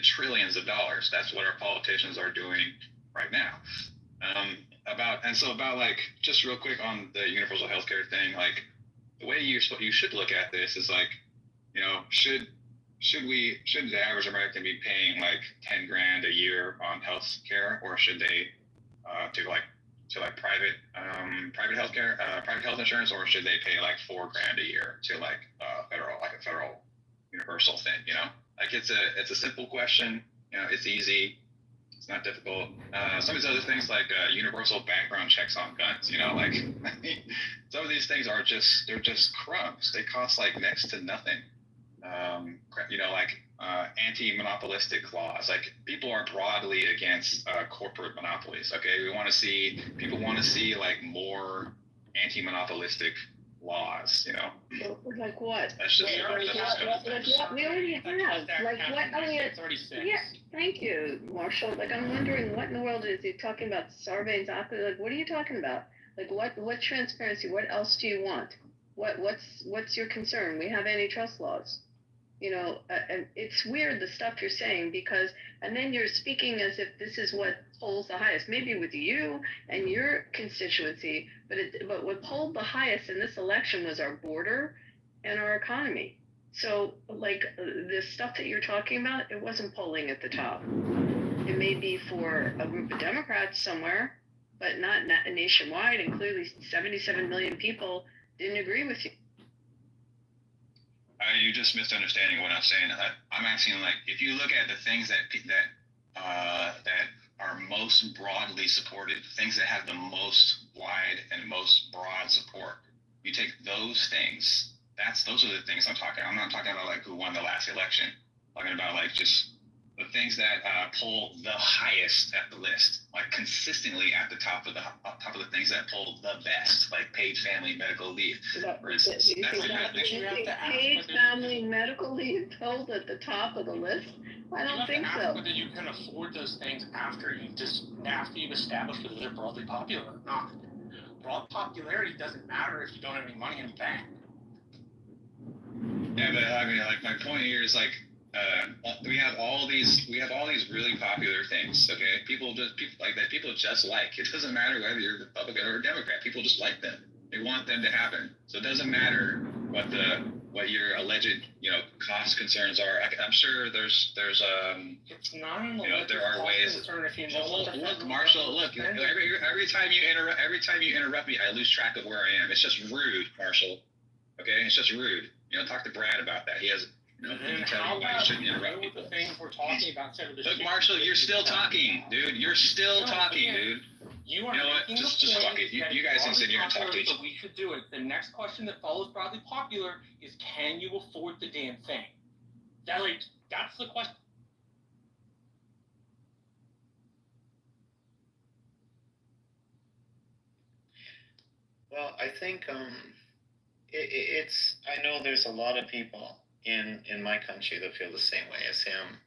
trillions of dollars. That's what our politicians are doing right now. About like, just real quick on the universal healthcare thing, like the way you should look at this is like, you know, should the average American be paying like 10 grand a year on health care, or should they to private healthcare, private health insurance, or should they pay like 4 grand a year to like a federal universal thing? You know, like it's a simple question. You know, it's easy. It's not difficult. Some of these other things like universal background checks on guns, you know, like some of these things they're just crumbs. They cost like next to nothing. You know, like anti-monopolistic laws. Like people are broadly against corporate monopolies. Okay, people want to see like more anti-monopolistic laws, you know. So, like what? That's just we already have. Like what? I mean, yeah. Thank you, Marshall. Like I'm wondering what in the world is he talking about? Sarbanes-Oxley? Like what are you talking about? Like what transparency? What else do you want? What's your concern? We have antitrust laws. You know, and it's weird the stuff you're saying because, and then you're speaking as if this is what polls the highest, maybe with you and your constituency, but what polled the highest in this election was our border and our economy. So, like the stuff that you're talking about, it wasn't polling at the top. It may be for a group of Democrats somewhere, but not nationwide, and clearly 77 million people didn't agree with you. You're just misunderstanding what I'm saying. I'm asking, like, if you look at the things that are most broadly supported, things that have the most wide and most broad support, you take those things. Those are the things I'm talking. I'm not talking about like who won the last election. I'm talking about like just the things that poll the highest at the list, like consistently at the top of the things that poll the best, like paid family medical leave, for instance. Paid family medical leave polled at the top of the list? I don't think so. Whether you can afford those things after you've established whether they're broadly popular or not. Broad popularity doesn't matter if you don't have any money in the bank. Yeah, but I mean, like my point here is like. We have all these really popular things. Okay, people just like. It doesn't matter whether you're Republican or a Democrat. People just like them. They want them to happen. So it doesn't matter what your alleged cost concerns are. I'm sure there's it's not an there are ways. Look, Marshall. Look, every time you interrupt me, I lose track of where I am. It's just rude, Marshall. Okay, it's just rude. Talk to Brad about that. He has. How about the things we're talking about? Look, Marshall, you're still talking, dude. You're still talking, dude. You know what? Just fuck it. You guys can sit here and talk to each other. We should do it. The next question that follows broadly popular is, can you afford the damn thing? That's the question. Well, I think it's. I know there's a lot of people in my country that feel the same way as him.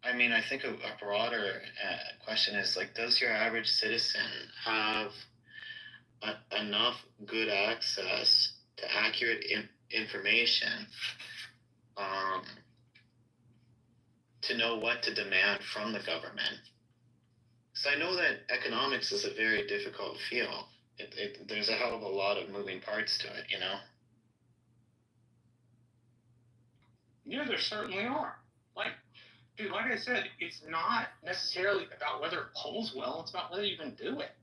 I mean, I think a broader question is like, does your average citizen have enough good access to accurate information to know what to demand from the government? So I know that economics is a very difficult field. There's a hell of a lot of moving parts to it, Yeah, there certainly are. Dude, like I said, it's not necessarily about whether it polls well, it's about whether you can do it.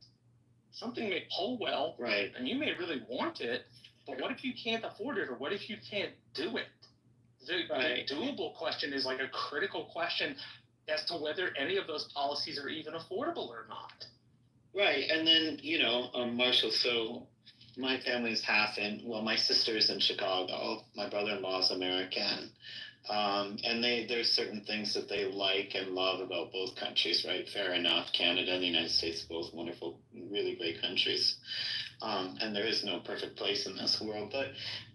Something may poll well, right, and you may really want it, but what if you can't afford it, or what if you can't do it? The doable question is like a critical question as to whether any of those policies are even affordable or not. Right, and then, Marshall, so my family's my sister's in Chicago, my brother-in-law's American, and there's certain things that they like and love about both countries, right? Fair enough. Canada and the United States are both wonderful, really great countries, and there is no perfect place in this world, but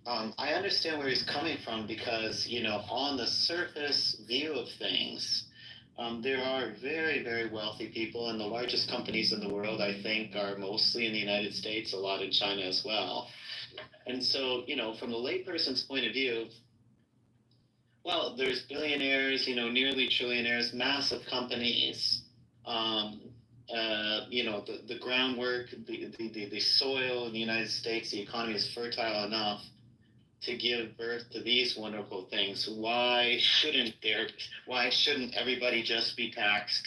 I understand where he's coming from because, on the surface view of things, there are very, very wealthy people, and the largest companies in the world, I think, are mostly in the United States, a lot in China as well. And so, from the layperson's point of view, well, there's billionaires, nearly trillionaires, massive companies. The groundwork, the soil in the United States, the economy is fertile enough to give birth to these wonderful things. Why shouldn't everybody just be taxed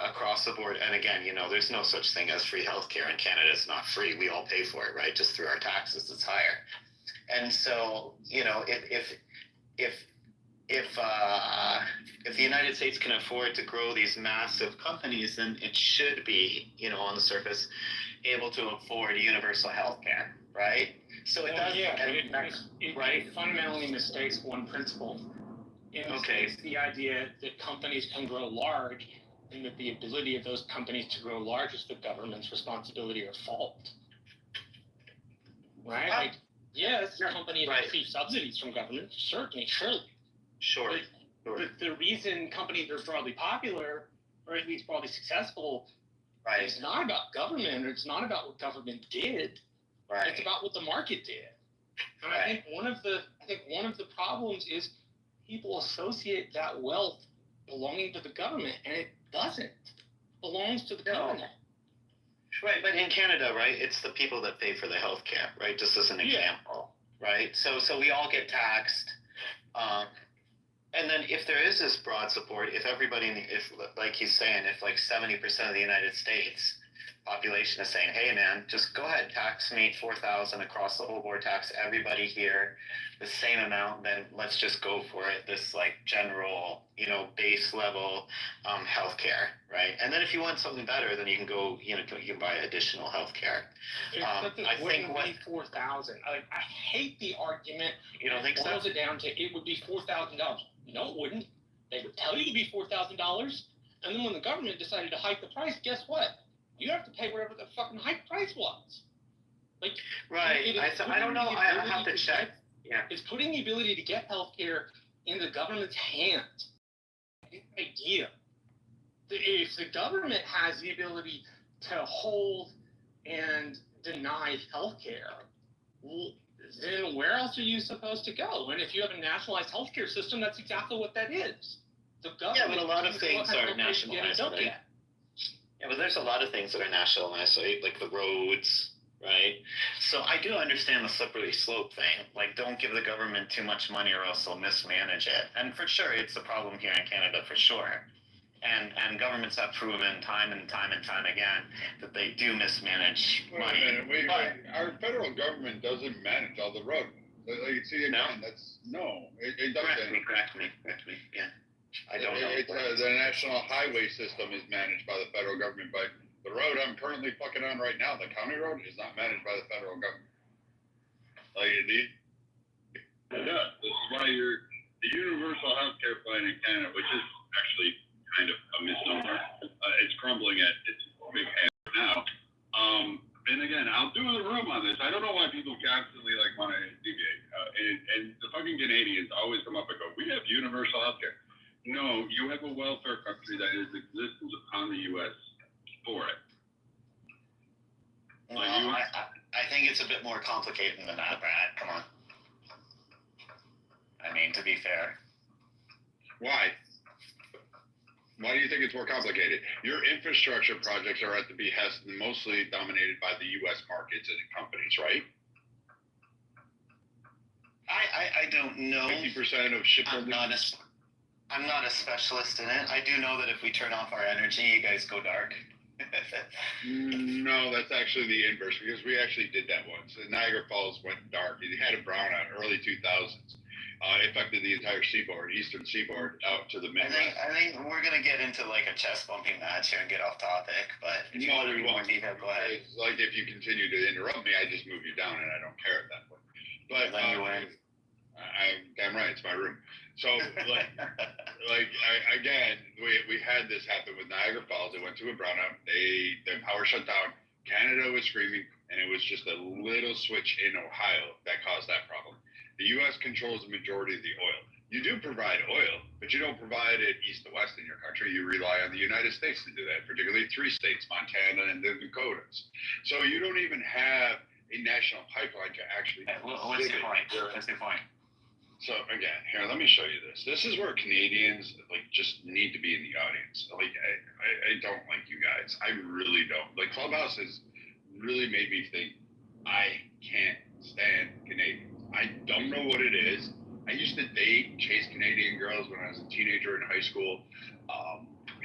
across the board? And again, there's no such thing as free healthcare in Canada. It's not free. We all pay for it, right? Just through our taxes, it's higher. And so, if the United States can afford to grow these massive companies, then it should be, on the surface, able to afford universal health care, right? So it does. It fundamentally mistakes one principle. It mistakes the idea that companies can grow large, and that the ability of those companies to grow large is the government's responsibility or fault. Right? Yes, companies receive subsidies from government, surely. Sure. But the reason companies are broadly popular, or at least broadly successful, it's not about government, or it's not about what government did. Right. It's about what the market did. And I think one of the problems is people associate that wealth belonging to the government, and it doesn't. It belongs to the government. Right, but in Canada, it's the people that pay for the health care, right? Just as an example, right? So we all get taxed. And then if there is this broad support, if everybody, like he's saying, if like 70% of the United States population is saying, hey man, just go ahead, tax me $4,000 across the whole board, tax everybody here the same amount, then let's just go for it. This like general, base level healthcare, right? And then if you want something better, then you can go, you can buy additional healthcare. I think what 4,000. I hate the argument. You don't think so? Boils it down to it would be $4,000. No, it wouldn't. They would tell you to be $4,000, and then when the government decided to hike the price, guess what? You have to pay whatever the fucking hike price was. Like, right. I don't know. I have to check. Yeah. It's putting the ability to get healthcare in the government's hands. Idea. If the government has the ability to hold and deny healthcare, then where else are you supposed to go? And if you have a nationalized healthcare system, that's exactly what that is. The government. Yeah, but a lot of things are nationalized. Right? Yeah, but there's a lot of things that are nationalized, right? Like the roads, right? So I do understand the slippery slope thing. Like, don't give the government too much money or else they'll mismanage it. And for sure, it's a problem here in Canada, for sure. And governments have proven time and time again that they do mismanage money. Our federal government doesn't manage all the roads. It doesn't. Correct me. Yeah. I don't know. The national highway system is managed by the federal government, but the road I'm currently fucking on right now, the county road, is not managed by the federal government. This is why the universal health care plan in Canada, which is actually kind of a misnomer, it's crumbling at its big hand now. And again, I'll do the room on this. I don't know why people constantly want to deviate. And the fucking Canadians always come up and go, we have universal health care. No, you have a welfare country that is existent upon the U.S. for it. Well, I think it's a bit more complicated than that, Brad. Come on. I mean, to be fair. Why? Why do you think it's more complicated? Your infrastructure projects are at the behest and mostly dominated by the U.S. markets and companies, right? I don't know. 50% of shipbuilding. I'm not a specialist in it. I do know that if we turn off our energy, you guys go dark. No, that's actually the inverse, because we actually did that once. Niagara Falls went dark. It had a brownout early 2000s. It affected the entire seaboard, eastern seaboard, out to the Midwest. I think we're going to get into like a chest bumping match here and get off topic, but if you want to be more detailed, go ahead. It's like if you continue to interrupt me, I just move you down and I don't care at that point. But damn right, it's my room. So, again, we had this happen with Niagara Falls. It went to a brownout. The power shut down. Canada was screaming, and it was just a little switch in Ohio that caused that problem. The U.S. controls the majority of the oil. You do provide oil, but you don't provide it east to west in your country. You rely on the United States to do that, particularly 3 states, Montana and the Dakotas. So you don't even have a national pipeline to actually... What's the point? So again, here, let me show you this. This is where Canadians like just need to be in the audience. Like I don't like you guys. I really don't. Like Clubhouse has really made me think I can't stand Canadians. I don't know what it is. I used to chase Canadian girls when I was a teenager in high school.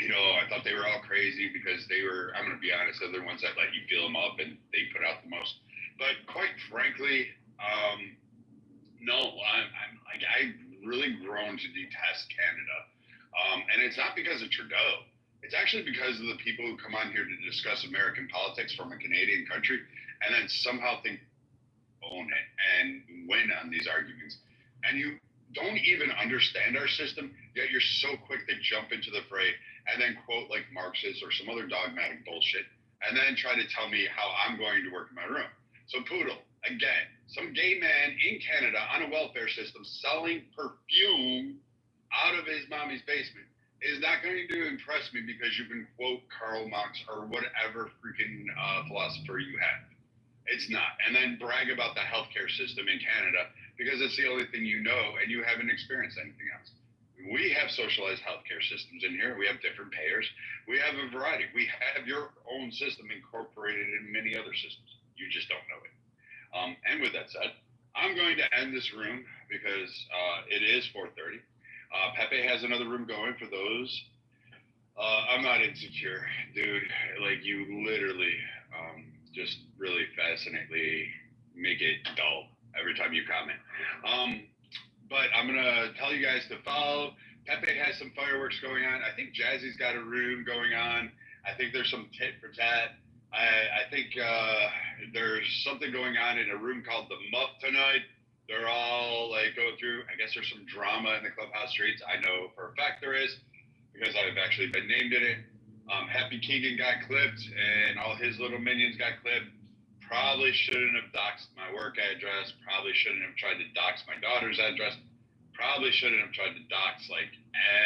I thought they were all crazy because they were, I'm going to be honest, they're the ones that let you feel them up and they put out the most. But quite frankly, no, I've really grown to detest Canada. And it's not because of Trudeau. It's actually because of the people who come on here to discuss American politics from a Canadian country and then somehow think own it and win on these arguments. And you don't even understand our system, yet you're so quick to jump into the fray and then quote like Marxist or some other dogmatic bullshit and then try to tell me how I'm going to work in my room. So Poodle, again, some gay man in Canada on a welfare system selling perfume out of his mommy's basement is not going to impress me because you can quote Karl Marx or whatever freaking philosopher you have. It's not. And then brag about the healthcare system in Canada because it's the only thing you know and you haven't experienced anything else. We have socialized healthcare systems in here. We have different payers. We have a variety. We have your own system incorporated in many other systems. You just don't know it. And with that said, I'm going to end this room because it is 4:30. Pepe has another room going for those. I'm not insecure, dude. Like, you literally just really fascinately make it dull every time you comment. But I'm going to tell you guys to follow. Pepe has some fireworks going on. I think Jazzy's got a room going on. I think there's some tit for tat. I think there's something going on in a room called the Muff tonight. They're all like going through, I guess there's some drama in the Clubhouse streets. I know for a fact there is because I've actually been named in it. Happy Keegan got clipped and all his little minions got clipped. Probably shouldn't have doxed my work address. Probably shouldn't have tried to dox my daughter's address. Probably shouldn't have tried to dox like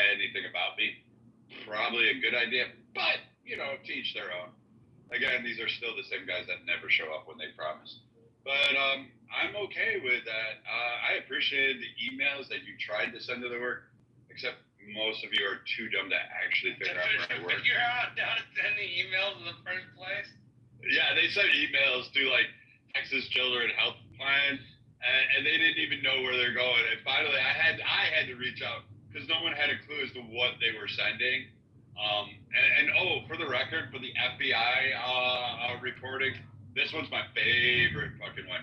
anything about me. Probably a good idea, but to each their own. Again, these are still the same guys that never show up when they promise. But I'm okay with that. I appreciated the emails that you tried to send to the work, except most of you are too dumb to actually figure out where I work. Figure out how to send the emails in the first place? Yeah, they sent emails to like Texas Children Health Plan, and they didn't even know where they're going. And finally, I had to reach out because no one had a clue as to what they were sending. For the record, for the FBI reporting, this one's my favorite fucking one.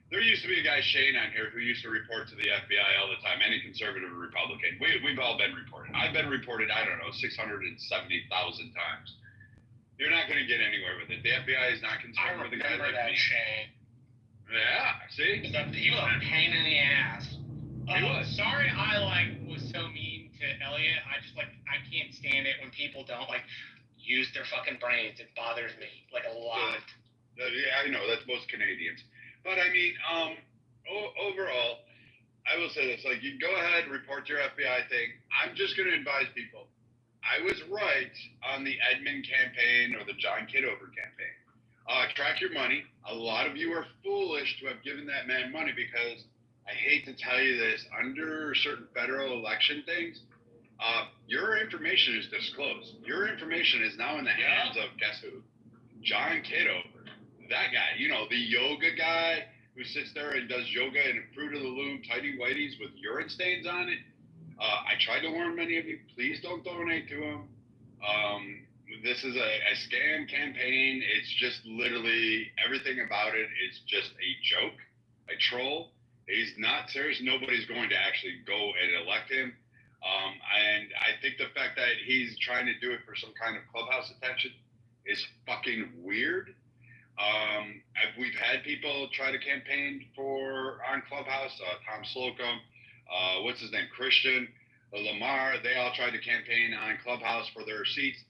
There used to be a guy, Shane, on here who used to report to the FBI all the time, any conservative or Republican. We've all been reported. I've been reported, 670,000 times. You're not going to get anywhere with it. The FBI is not concerned with a guy like me. Shane. Yeah, see? He was a pain in the ass. He was. Sorry I was so mean to Elliot. I can't stand it when people don't use their fucking brains. It bothers me a lot. Yeah, I know that's most Canadians. But I mean, overall, I will say this: you go ahead, report your FBI thing. I'm just going to advise people. I was right on the Edmund campaign or the John Kitover campaign. Track your money. A lot of you are foolish to have given that man money because I hate to tell you this, under certain federal election things, your information is disclosed. Your information is now in the hands of, guess who? John Kitover. That guy, the yoga guy who sits there and does yoga in Fruit of the Loom tighty whities with urine stains on it. I tried to warn many of you, please don't donate to him. This is a scam campaign. It's just literally everything about it is just a joke, a troll. He's not serious. Nobody's going to actually go and elect him. And I think the fact that he's trying to do it for some kind of Clubhouse attention is fucking weird. We've had people try to campaign on Clubhouse, Tom Slocum, what's his name, Christian, Lamar, they all tried to campaign on Clubhouse for their seats.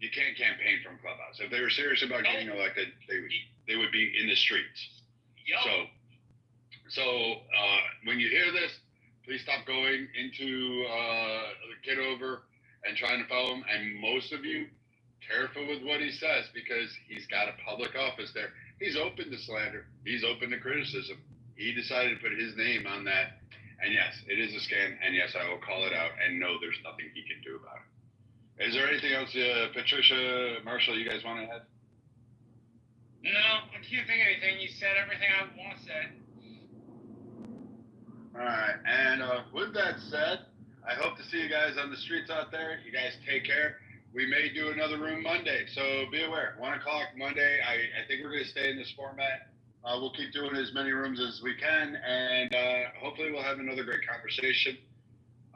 You can't campaign from Clubhouse. If they were serious about getting elected, they would be in the streets. Yep. So when you hear this, please stop going into Kitover and trying to follow him. And most of you, careful with what he says because he's got a public office there. He's open to slander. He's open to criticism. He decided to put his name on that And yes, it is a scam. And yes, I will call it out. And no, there's nothing he can do about it. Is there anything else, Patricia, Marshall, you guys want to add? No, I can't think of anything. You said everything I want to say. All right. And with that said, I hope to see you guys on the streets out there. You guys take care. We may do another room Monday, so be aware. 1 o'clock Monday. I think we're going to stay in this format. We'll keep doing as many rooms as we can, and hopefully we'll have another great conversation.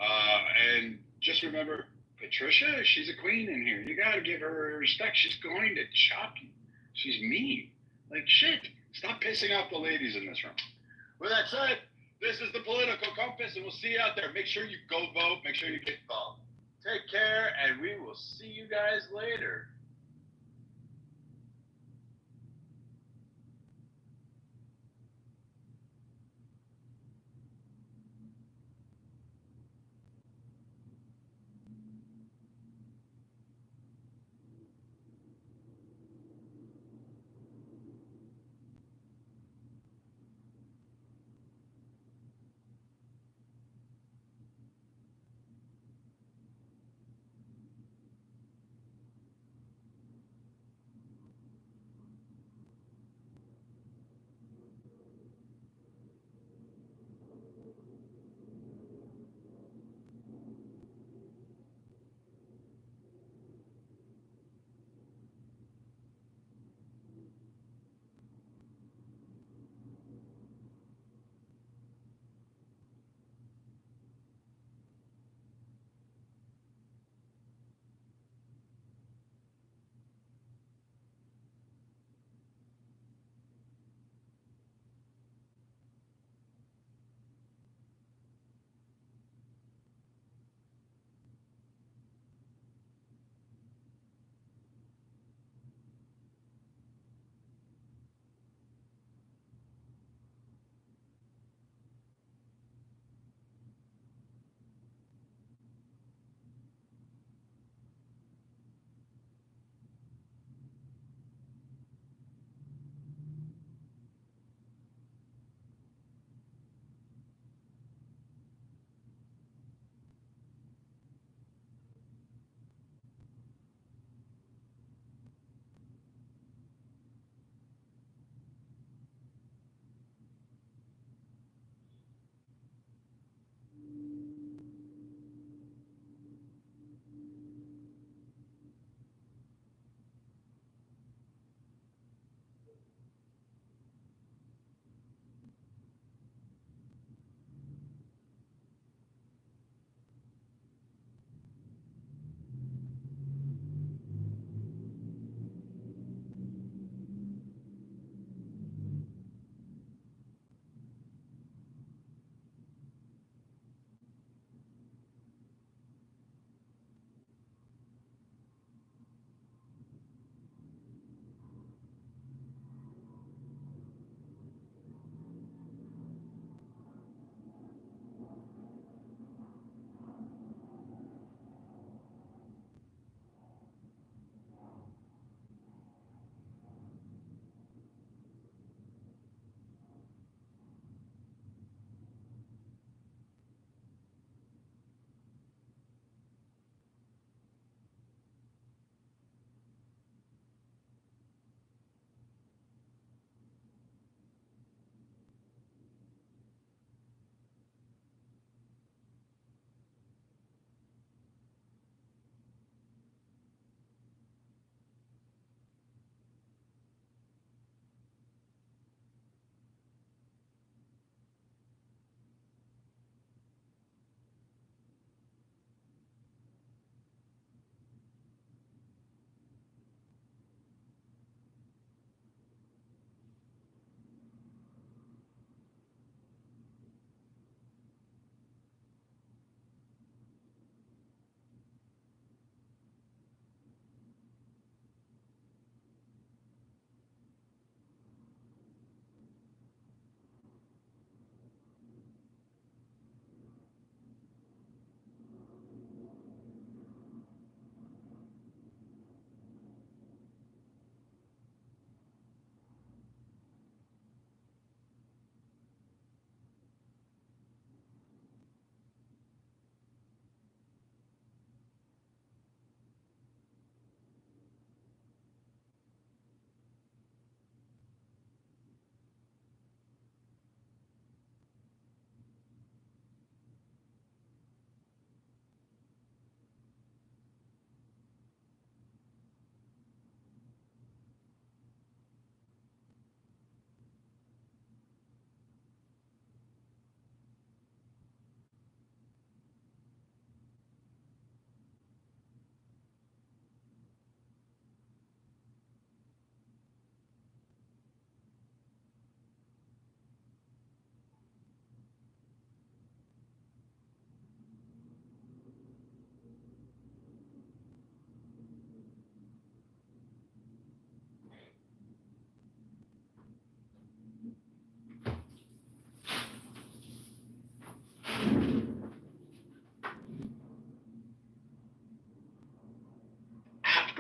And just remember, Patricia, she's a queen in here. You got to give her respect. She's going to chop you. She's mean. Like, shit. Stop pissing off the ladies in this room. With that said, this is the Political Compass, and we'll see you out there. Make sure you go vote. Make sure you get involved. Take care, and we will see you guys later.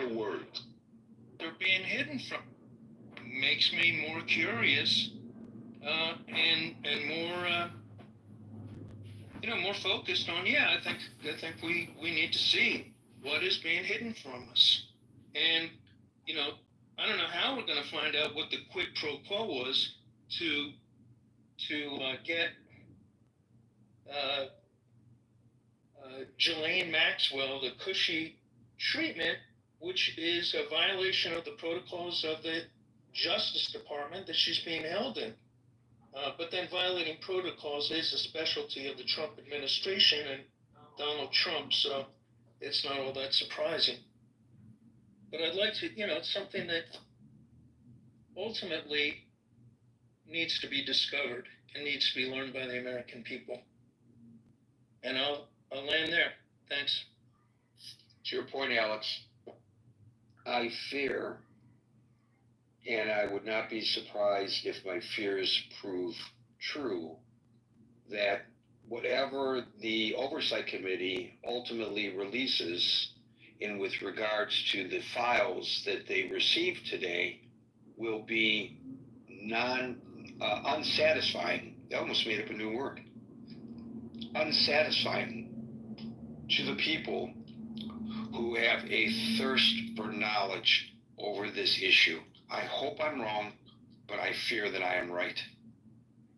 their words. They're being hidden from. Makes me more curious and more more focused on. Yeah, I think we need to see what is being hidden from us, and I don't know how we're going to find out what the quid pro quo was to get Ghislaine Maxwell the cushy treatment, which is a violation of the protocols of the Justice Department that she's being held in. But then violating protocols is a specialty of the Trump administration and Donald Trump, so it's not all that surprising. But I'd like to, it's something that ultimately needs to be discovered and needs to be learned by the American people. And I'll land there. Thanks. To your point, Alex, I fear, and I would not be surprised if my fears prove true, that whatever the Oversight Committee ultimately releases in with regards to the files that they received today will be unsatisfying. I almost made up a new word. Unsatisfying to the people who have a thirst for knowledge over this issue. I hope I'm wrong, but I fear that I am right.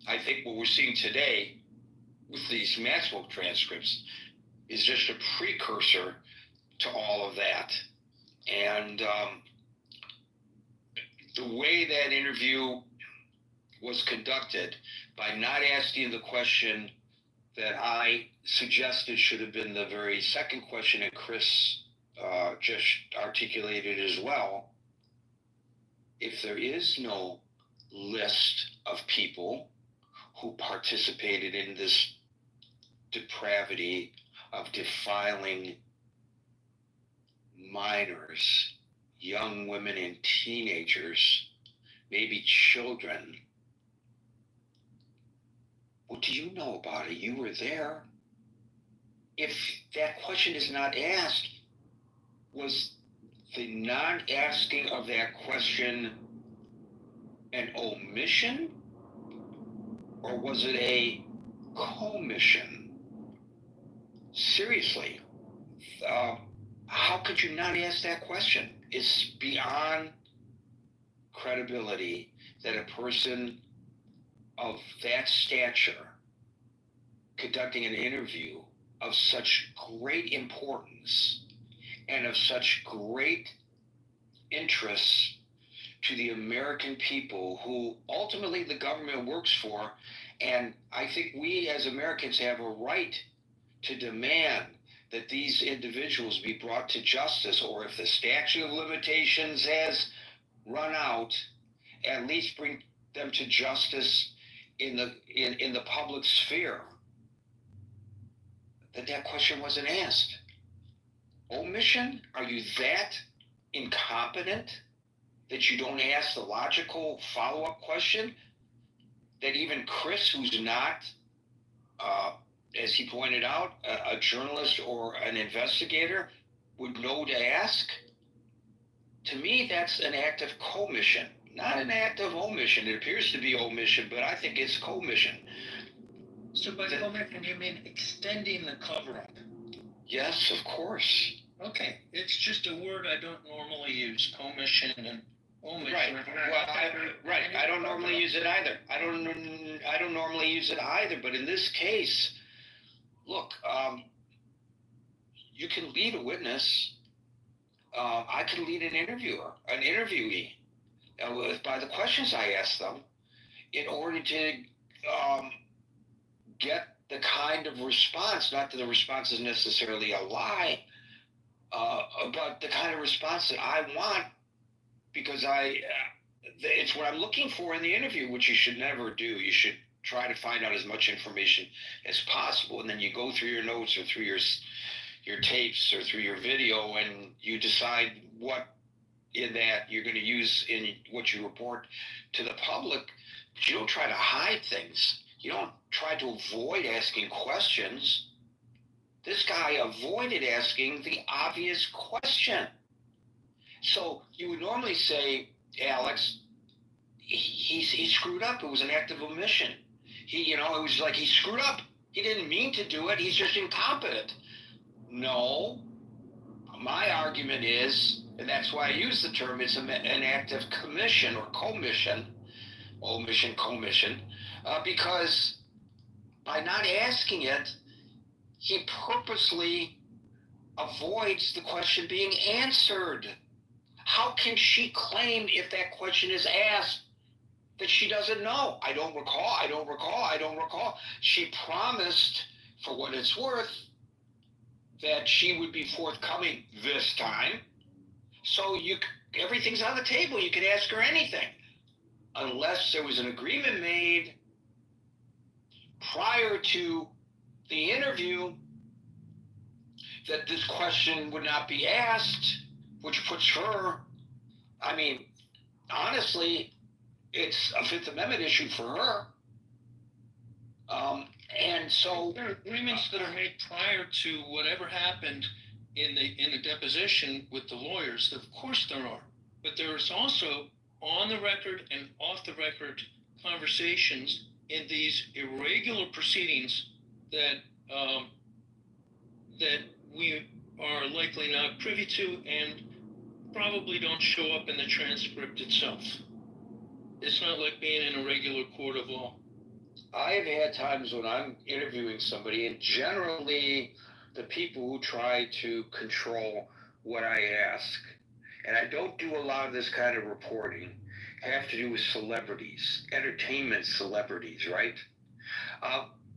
I think what we're seeing today with these Maxwell transcripts is just a precursor to all of that. And the way that interview was conducted, by not asking the question that I suggested should have been the very second question that Chris just articulated as well. If there is no list of people who participated in this depravity of defiling minors, young women and teenagers, maybe children, what do you know about it? You were there. If that question is not asked, was the non-asking of that question an omission, or was it a commission? Seriously, how could you not ask that question? It's beyond credibility that a person of that stature conducting an interview of such great importance and of such great interest to the American people who ultimately the government works for. And I think we as Americans have a right to demand that these individuals be brought to justice, or if the statute of limitations has run out, at least bring them to justice in the public sphere. That question wasn't asked. Omission? Are you that incompetent that you don't ask the logical follow-up question that even Chris, who's not, as he pointed out, a journalist or an investigator, would know to ask? To me, that's an act of commission, not an act of omission. It appears to be omission, but I think it's commission. So by commission, you mean extending the cover-up? Yes, of course. Okay, it's just a word I don't normally use, commission and omission. Right. Well, I don't normally use it either. I don't normally use it either. But in this case, look, you can lead a witness. I can lead an interviewee, by the questions I ask them, in order to get the kind of response. Not that the response is necessarily a lie, but the kind of response that I want, because it's what I'm looking for in the interview, which you should never do. You should try to find out as much information as possible, and then you go through your notes or through your tapes or through your video, and you decide what in that you're going to use in what you report to the public. But you don't try to hide things. You don't try to avoid asking questions. This guy avoided asking the obvious question. So you would normally say, Alex, he screwed up. It was an act of omission. It was like he screwed up. He didn't mean to do it. He's just incompetent. No, my argument is, and that's why I use the term, it's an act of commission or commission, commission, because by not asking it, he purposely avoids the question being answered. How can she claim if that question is asked that she doesn't know? I don't recall. She promised, for what it's worth, that she would be forthcoming this time. So everything's on the table. You could ask her anything. Unless there was an agreement made prior to the interview that this question would not be asked, which puts her, honestly, it's a Fifth Amendment issue for her. And so there are agreements that are made prior to whatever happened in the deposition with the lawyers. Of course there are, but there's also on the record and off the record conversations in these irregular proceedings that we are likely not privy to and probably don't show up in the transcript itself. It's not like being in a regular court of law. I've had times when I'm interviewing somebody, and generally the people who try to control what I ask, and I don't do a lot of this kind of reporting, have to do with celebrities, entertainment celebrities, right?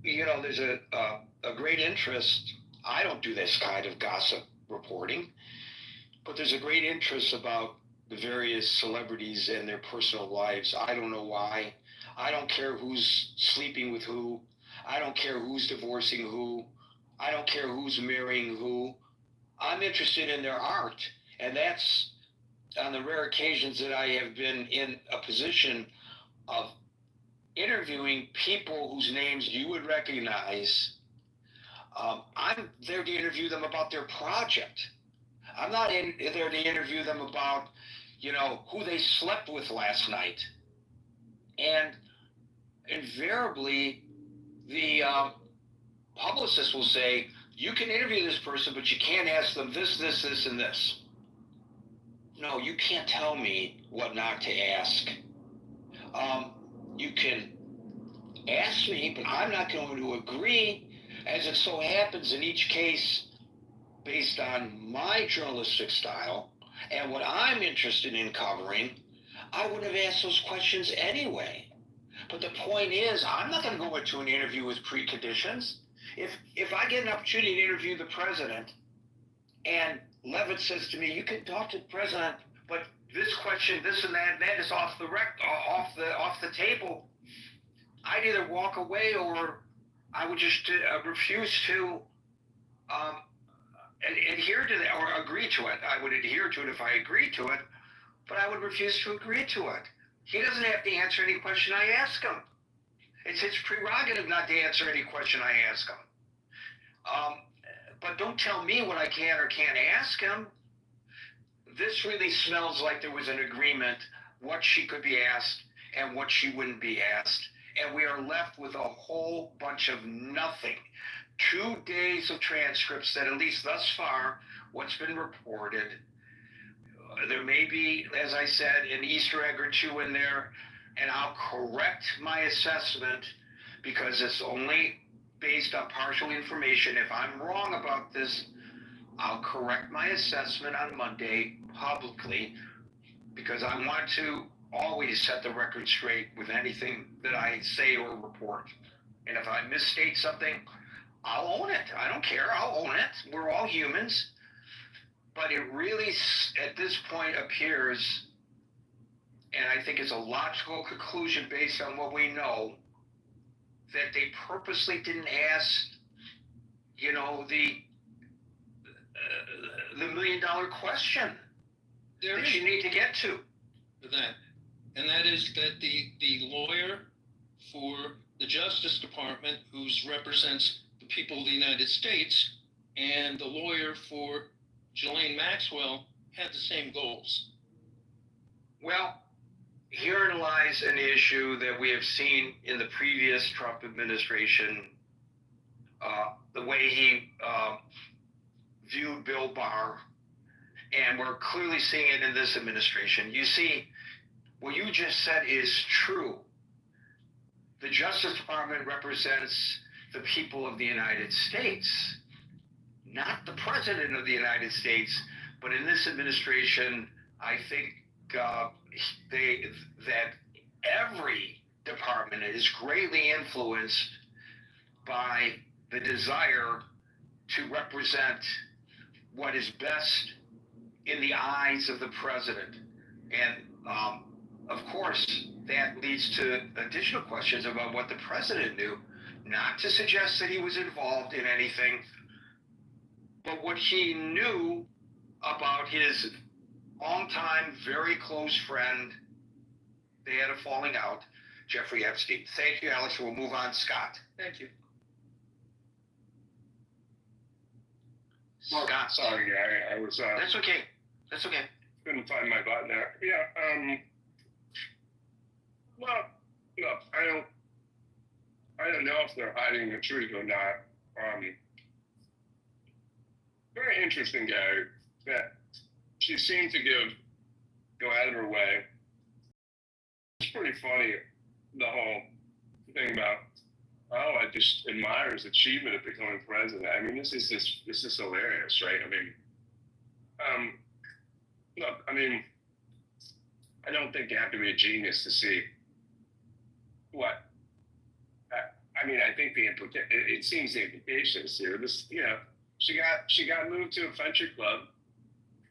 There's a great interest. I don't do this kind of gossip reporting, but there's a great interest about the various celebrities and their personal lives. I don't know why. I don't care who's sleeping with who. I don't care who's divorcing who. I don't care who's marrying who. I'm interested in their art. And that's on the rare occasions that I have been in a position of interviewing people whose names you would recognize. I'm there to interview them about their project. I'm not there to interview them about, who they slept with last night. And invariably, the publicist will say, you can interview this person, but you can't ask them this, and this. No, you can't tell me what not to ask. You can ask me, but I'm not going to agree, as it so happens in each case, based on my journalistic style and what I'm interested in covering, I would have asked those questions anyway. But the point is, I'm not going to go into an interview with preconditions. If I get an opportunity to interview the president, and Levitt says to me, "You can talk to the president, but this question, this and that is off the table," I'd either walk away or I would just refuse to adhere to that or agree to it. I would adhere to it if I agreed to it, but I would refuse to agree to it. He doesn't have to answer any question I ask him. It's his prerogative not to answer any question I ask him. But don't tell me what I can or can't ask him. This really smells like there was an agreement what she could be asked and what she wouldn't be asked. And we are left with a whole bunch of nothing. 2 days of transcripts that, at least thus far, what's been reported. There may be, as I said, an Easter egg or two in there, and I'll correct my assessment because it's only based on partial information. If I'm wrong about this, I'll correct my assessment on Monday publicly because I want to always set the record straight with anything that I say or report. And if I misstate something, I'll own it. I don't care. I'll own it. We're all humans. But it really, at this point, appears, and I think it's a logical conclusion based on what we know, that they purposely didn't ask, the $1 million question that you need to get to. That, and that is that the lawyer for the Justice Department, who represents the people of the United States, and the lawyer for Ghislaine Maxwell, had the same goals. Well, herein lies an issue that we have seen in the previous Trump administration, the way he viewed Bill Barr, and we're clearly seeing it in this administration. You see, what you just said is true. The Justice Department represents the people of the United States, not the President of the United States. But in this administration, I think that every department is greatly influenced by the desire to represent what is best in the eyes of the president. And of course, that leads to additional questions about what the president knew, not to suggest that he was involved in anything, but what he knew about his longtime, very close friend. They had a falling out, Jeffrey Epstein. Thank you, Alex. We'll move on. Scott. Thank you. Scott. Sorry, I was. That's okay. That's okay. Couldn't find my button there. Yeah. Well, look, I don't know if they're hiding the truth or not. Very interesting guy that she seemed to go out of her way. It's pretty funny, the whole thing about, oh, I just admire his achievement of becoming president. I mean, this is hilarious, right? I mean, look, I mean, I don't think you have to be a genius to see what. I mean, I think it seems the implications here. This, you know, she got moved to a country club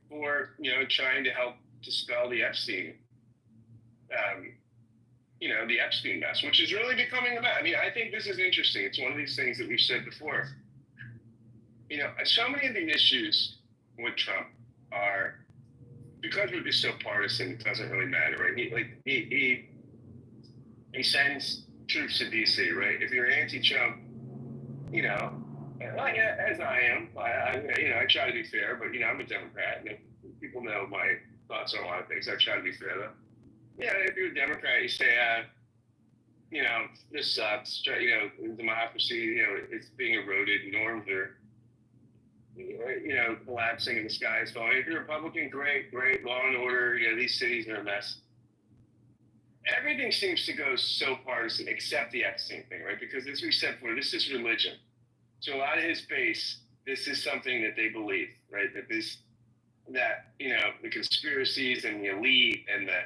for, you know, trying to help dispel the Epstein, the Epstein mess, which is really becoming a mess. I mean, I think this is interesting. It's one of these things that we've said before. You know, so many of the issues with Trump are, because we're just so partisan, it doesn't really matter, right? He sends troops to D.C., right? If you're anti-Trump, you know, well, yeah, as I am, I try to be fair, but, you know, I'm a Democrat, and people know my thoughts on a lot of things. I try to be fair, though. Yeah, if you're a Democrat, you say, you know, this sucks. You know, democracy, you know, it's being eroded. Norms are, you know, collapsing and the sky is falling. If you're a Republican, great, law and order. You know, these cities are a mess. Everything seems to go so partisan, except the Epstein thing, right? Because as we said before, this is religion. So a lot of his base, this is something that they believe, right? That you know, the conspiracies and the elite and the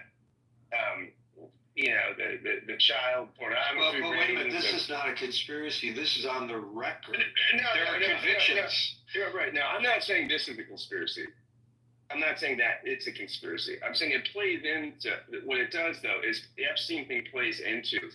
you know, the child pornography. Well, wait a minute. This is not a conspiracy. This is on the record. There are convictions. You're right. Now, I'm not saying this is a conspiracy. I'm not saying that it's a conspiracy. I'm saying it plays into, what it does, though, is the Epstein thing plays into